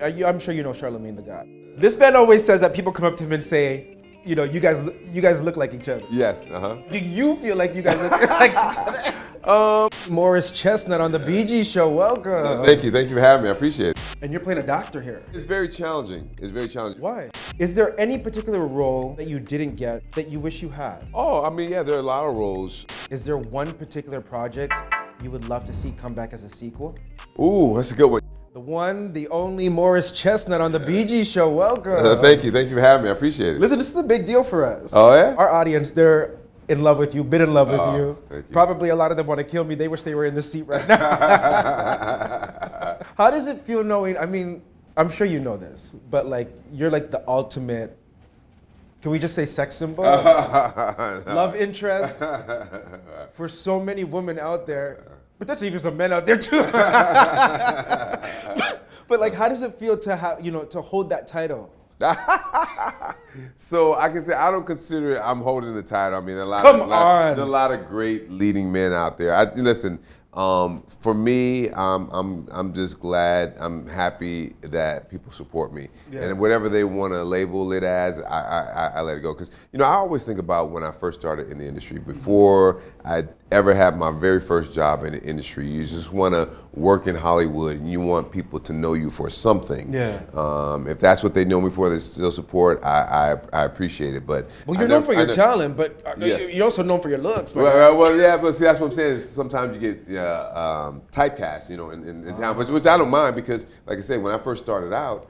I'm sure you know Charlemagne the God. This man always says that people come up to him and say, you know, you guys look like each other. Yes, Do you feel like you guys look like each other? Morris Chestnut on the BG Show, welcome. Thank you for having me, I appreciate it. And you're playing a doctor here. It's very challenging, Why? Is there any particular role that you didn't get that you wish you had? Oh, I mean, yeah, there are a lot of roles. Is there one particular project you would love to see come back as a sequel? Ooh, that's a good one. The one, the only Morris Chestnut on the BG Show, welcome. Thank you for having me, I appreciate it. Listen, this is a big deal for us. Oh, yeah? Our audience, they're in love with you, been in love with you. Thank you. Probably a lot of them want to kill me. They wish they were in the seat right now. How does it feel knowing, I mean, I'm sure you know this, but like, you're like the ultimate, can we just say sex symbol? Love interest for so many women out there, but there's even some men out there too. But like, how does it feel to have, you know, to hold that title? So I can say I don't consider it, I'm holding the title. I mean, there are a lot of great leading men out there. Listen, for me, I'm just glad, I'm happy that people support me. Yeah. And whatever they want to label it as, I let it go. Because, you know, I always think about when I first started in the industry, before I ever had my very first job in the industry, you just want to work in Hollywood and you want people to know you for something. Yeah. If that's what they know me for, they still support, I appreciate it. But well, you're known for your talent, but yes. You're also known for your looks. Well, yeah, but see, that's what I'm saying. Is sometimes you get typecast, you know, in town, which I don't mind because, like I said, when I first started out,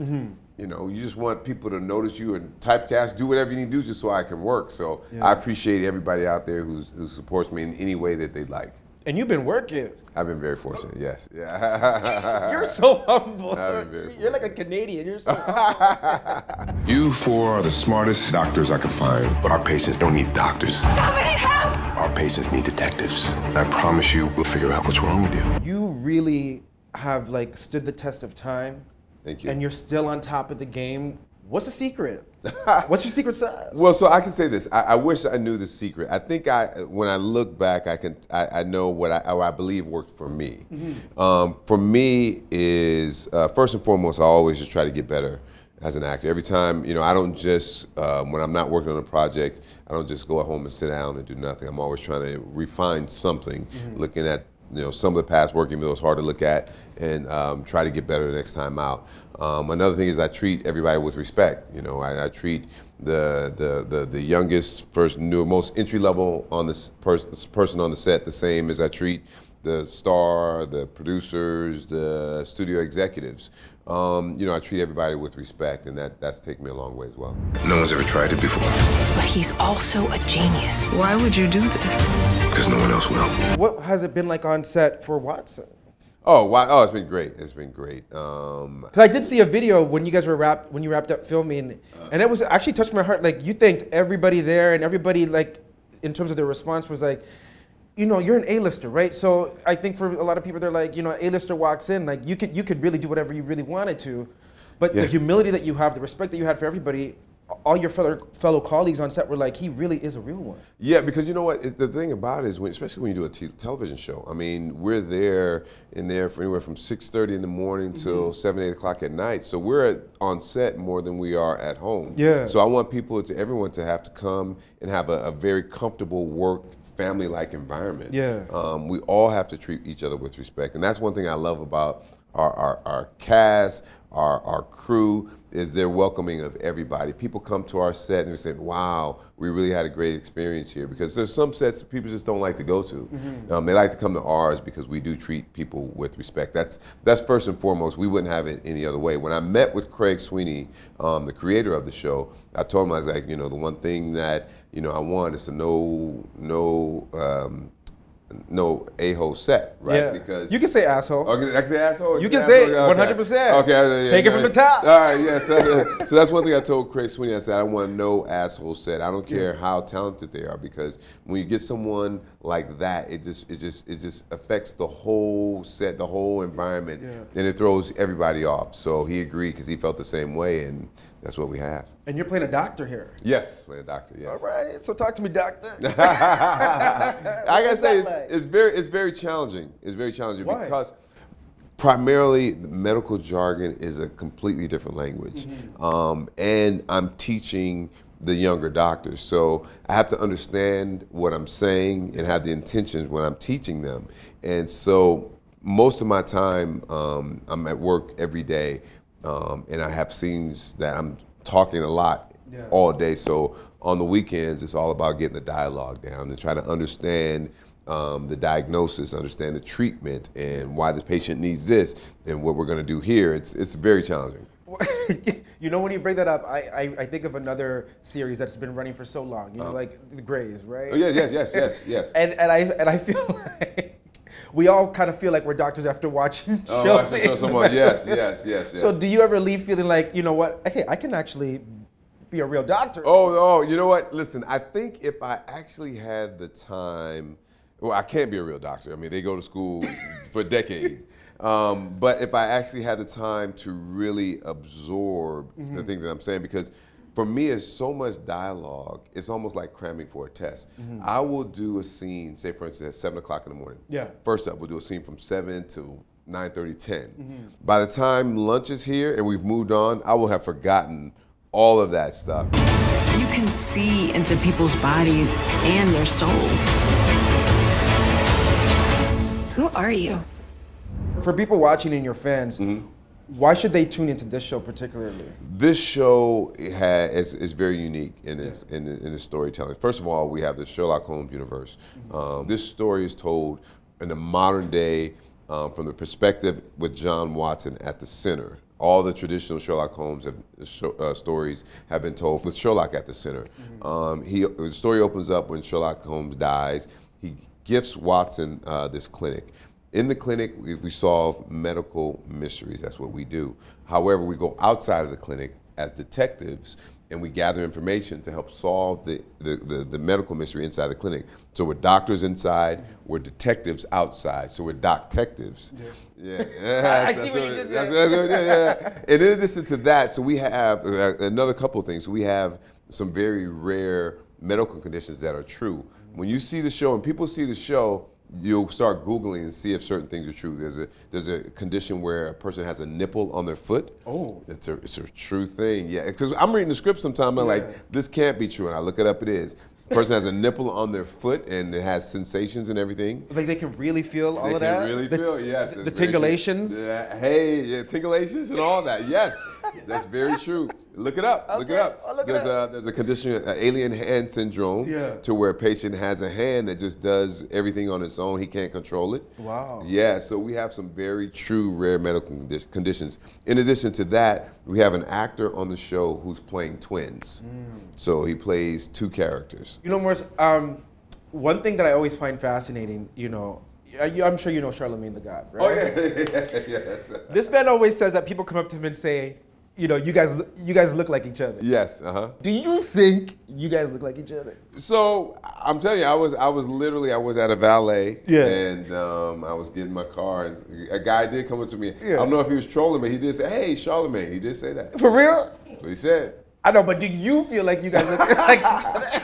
you know, you just want people to notice you and typecast, do whatever you need to do just so I can work. So yeah. I appreciate everybody out there who supports me in any way that they'd like. And you've been working. I've been very fortunate, yes. Yeah. You're so humble. I've been very fortunate. You're like a Canadian. You're so humble. You four are the smartest doctors I could find, but our patients don't need doctors. Somebody help! Our patients need detectives. I promise you, we'll figure out what's wrong with you. You really have like stood the test of time. Thank you. And you're still on top of the game. What's the secret? What's your secret sauce? Well, so I can say this. I wish I knew the secret. I think when I look back, I know what I believe worked for me. For me is, first and foremost, I always just try to get better as an actor. Every time, you know, I don't just, when I'm not working on a project, I don't just go at home and sit down and do nothing. I'm always trying to refine something, looking at, you know, some of the past work, even though it's hard to look at, and try to get better the next time out. Another thing is I treat everybody with respect. You know, I treat the youngest, most entry level on this person on the set the same as I treat the star, the producers, the studio executives. You know, I treat everybody with respect, and that's taken me a long way as well. No one's ever tried it before. But he's also a genius. Why would you do this? Because no one else will. What has it been like on set for Watson? Oh, wow. Oh, it's been great. It's been great. 'Cause I did see a video when you guys were when you wrapped up filming, and it was actually touched my heart. Like, you thanked everybody there, and everybody, like, in terms of their response, was like, you know, you're an A-lister, right? So I think for a lot of people, they're like, you know, A-lister walks in, like, you could really do whatever you really wanted to, but the humility that you have, the respect that you had for everybody, all your fellow colleagues on set were like, he really is a real one. Yeah, because you know what, the thing about it is, especially when you do a television show, I mean, we're there for anywhere from 6:30 in the morning till 7, 8 o'clock at night. So we're on set more than we are at home. Yeah. So I want everyone to have to come and have a very comfortable work, family-like environment. Yeah. We all have to treat each other with respect. And that's one thing I love about our cast, our crew, is their welcoming of everybody. People come to our set and they say, wow, we really had a great experience here. Because there's some sets that people just don't like to go to. They like to come to ours because we do treat people with respect. That's first and foremost. We wouldn't have it any other way. When I met with Craig Sweeney, the creator of the show, I told him, I was like, you know, the one thing that, you know, I want is to no a-hole set, right? Yeah. Because you can say asshole. Okay, I can say asshole. You can say it 100%. Okay, take it from the top. All right, yeah. So that's one thing I told Craig Sweeney. I said I want no asshole set. I don't care how talented they are, because when you get someone like that, it just affects the whole set, the whole environment, and it throws everybody off. So he agreed because he felt the same way, and that's what we have. And you're playing a doctor here. Yes, playing a doctor. Yes. All right. So talk to me, doctor. I gotta say, it's very challenging. It's very challenging. Why? Because Primarily, the medical jargon is a completely different language. And I'm teaching the younger doctors. So I have to understand what I'm saying and have the intentions when I'm teaching them. And so most of my time, I'm at work every day, and I have scenes that I'm talking a lot all day. So on the weekends, it's all about getting the dialogue down and trying to understand the diagnosis, understand the treatment, and why the patient needs this, and what we're going to do here. It's very challenging. You know, when you bring that up, I think of another series that's been running for so long. You know, like The Greys, right? Oh, yes. And I feel like we all kind of feel like we're doctors after watching shows. Yes. So do you ever leave feeling like, you know what, hey, I can actually be a real doctor? Oh, you know what? Listen, I think if I actually had the time, well, I can't be a real doctor. I mean, they go to school for decades. But if I actually had the time to really absorb the things that I'm saying, because for me, it's so much dialogue, it's almost like cramming for a test. I will do a scene, say for instance, at 7 o'clock in the morning. Yeah. First up, we'll do a scene from 7 to 9:30, 10. By the time lunch is here and we've moved on, I will have forgotten all of that stuff. You can see into people's bodies and their souls. Who are you? For people watching and your fans, why should they tune into this show particularly? This show is very unique in its storytelling. First of all, we have the Sherlock Holmes universe. This story is told in the modern day from the perspective with John Watson at the center. All the traditional Sherlock Holmes stories have been told with Sherlock at the center. The story opens up when Sherlock Holmes dies. He gifts Watson this clinic. In the clinic, we solve medical mysteries. That's what we do. However, we go outside of the clinic as detectives, and we gather information to help solve the medical mystery inside the clinic. So we're doctors inside, we're detectives outside. So we're doctectives. Yeah. I see what you did there. And in addition to that, so we have another couple of things. We have some very rare medical conditions that are true. When you see the show and people see the show, you'll start Googling and see if certain things are true. There's a condition where a person has a nipple on their foot. Oh. It's a true thing, yeah. Because I'm reading the script sometimes, I'm like, this can't be true, and I look it up, it is. The person has a nipple on their foot and it has sensations and everything. Like they can really feel all of that? They can really feel, yes. The tingulations? Yeah, tingulations and all that, yes. That's very true. Look it up. Look it up. There's a condition, alien hand syndrome, to where a patient has a hand that just does everything on its own. He can't control it. Wow. Yeah, so we have some very true, rare medical conditions. In addition to that, we have an actor on the show who's playing twins. So he plays two characters. You know, Morris, one thing that I always find fascinating, you know, I'm sure you know Charlemagne the God, right? Oh, yeah. Yes. This man always says that people come up to him and say, you know, you guys look like each other. Yes, Do you think you guys look like each other? So I'm telling you, I was at a valet, and I was getting my car, and a guy did come up to me. I don't know if he was trolling, but he did say, "Hey, Charlemagne." He did say that. For real? That's what he said. I know, but do you feel like you guys look like each other?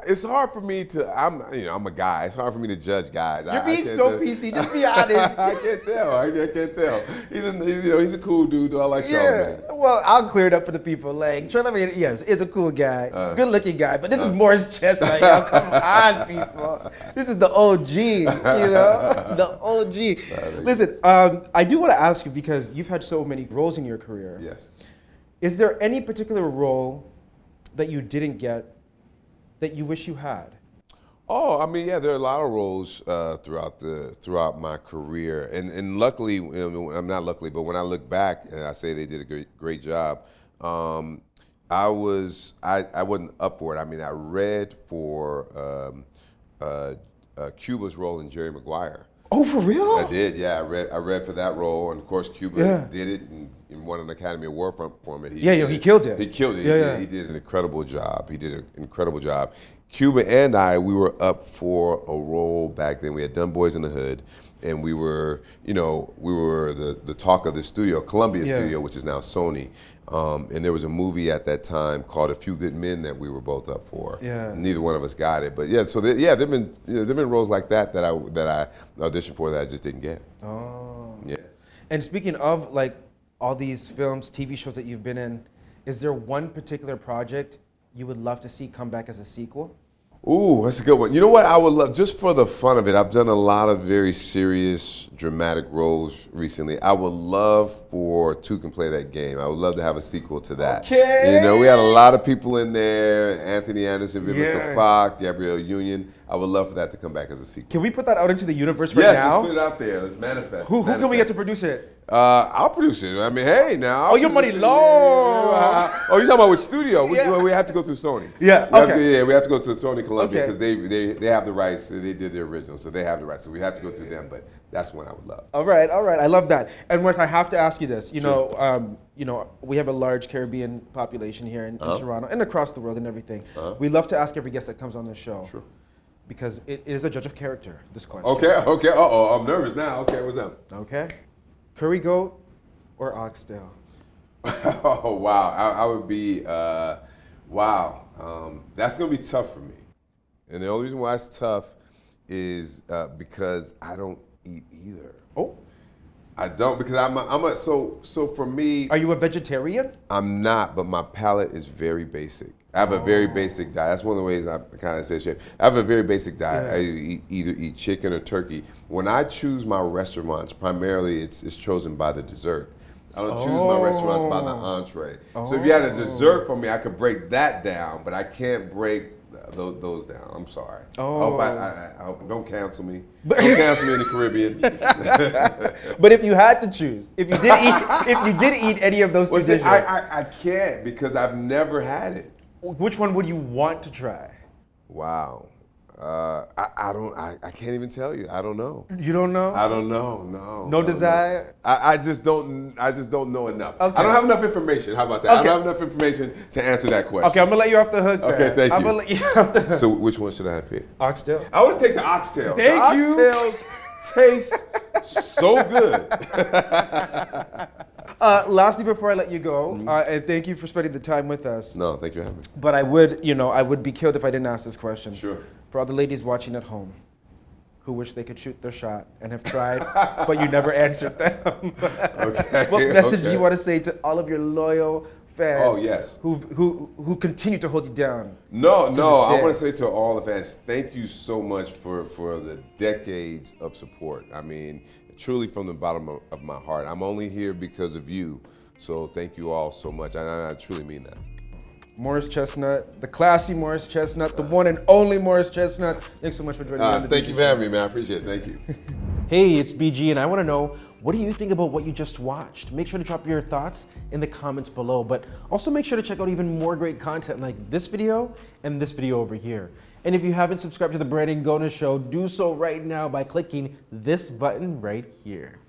It's hard for me to. I'm a guy. It's hard for me to judge guys. You're being so PC. Just be honest. I can't tell. He's a cool dude. Though I like Charlemagne. Well, I'll clear it up for the people. Like Charlemagne, yes, is a cool guy, good-looking guy. But this is Morris Chestnut. Y'all, come on, people. This is the OG. You know, the OG. Listen, I do want to ask you because you've had so many roles in your career. Yes. Is there any particular role that you didn't get that you wish you had? Oh, I mean, yeah, there are a lot of roles throughout my career, and luckily, I'm not luckily, but when I look back and I say they did a great job, I wasn't up for it. I mean, I read for Cuba's role in Jerry Maguire. Oh, for real? I did, yeah. I read for that role, and of course, Cuba did it and even won an Academy Award for it. He killed it. He killed it. Yeah. He did an incredible job. Cuba and I, we were up for a role back then. We had done Boys in the Hood, and we were the talk of the studio, Columbia Studio, which is now Sony. And there was a movie at that time called A Few Good Men that we were both up for. Yeah. Neither one of us got it, but there've been roles like that I auditioned for that I just didn't get. Oh. Yeah. And speaking of like all these films, TV shows that you've been in, is there one particular project you would love to see come back as a sequel? Ooh, that's a good one. You know what I would love, just for the fun of it, I've done a lot of very serious, dramatic roles recently. I would love for Two Can Play That Game. I would love to have a sequel to that. Okay. You know, we had a lot of people in there, Anthony Anderson, Vivica Yeah. Fox, Gabrielle Union. I would love for that to come back as a sequel. Can we put that out into the universe right Yes, now? let's put it out there. Let's manifest. Who can we get to produce it? I'll produce it. I mean, hey, now. Oh, your money long. Oh, you're talking about which studio? Yeah. We have to go through Sony. Yeah, okay. We have to go to Sony Columbia Okay. because they have the rights. They did the original, so they have the rights. So we have to go through them. But that's one I would love. All right. I love that. And Morris, I have to ask you this. Sure. You know, we have a large Caribbean population here in Toronto and across the world and everything. We love to ask every guest that comes on the show. Sure. Because it is a judge of character, this question. Okay. Uh-oh, I'm nervous now. Okay, what's up? Okay. Curry goat or oxtail? Oh, wow. I would be, wow. That's going to be tough for me. And the only reason why it's tough is because I don't eat either. Oh. I don't, because so for me. Are you a vegetarian? I'm not, but my palate is very basic. I have a very basic diet. That's one of the ways I kind of say shape. I have a very basic diet. Yeah. I either eat chicken or turkey. When I choose my restaurants, primarily it's chosen by the dessert. I don't choose my restaurants by the entree. So if you had a dessert for me, I could break that down, but I can't break those down. I'm sorry. Oh. I hope don't cancel me. Don't cancel me in the Caribbean. But if you had to choose, if you did eat any of those two dishes, I can't because I've never had it. which one would you want to try? Wow. I can't even tell you. I don't know. You don't know? I don't know. No. No desire? I just don't know enough. Okay. I don't have enough information. How about that? Okay. I don't have enough information to answer that question. Okay, I'm gonna let you off the hook. Okay, there. thank you. I'm gonna let you off the hook. So which one should I pick? Oxtail. I would take the oxtail. Thank you. The oxtails taste so good. Lastly, before I let you go, and thank you for spending the time with us. No, thank you for having me. But I would be killed if I didn't ask this question. Sure. For all the ladies watching at home who wish they could shoot their shot and have tried, but you never answered them. Okay. What message do okay. you want to say to all of your loyal fans? Oh, yes. Who continue to hold you down? No, this I day? want to say to all the fans, thank you so much for the decades of support. I mean, truly from the bottom of my heart. I'm only here because of you, so thank you all so much. I truly mean that. Morris Chestnut, the classy Morris Chestnut, the one and only Morris Chestnut. Thanks so much for joining me on the Thank BG you for having me, man. I appreciate it. Thank you. Hey, it's BG, and I want to know, what do you think about what you just watched? Make sure to drop your thoughts in the comments below, but also make sure to check out even more great content like this video and this video over here. And if you haven't subscribed to the Brandon Gona Show, do so right now by clicking this button right here.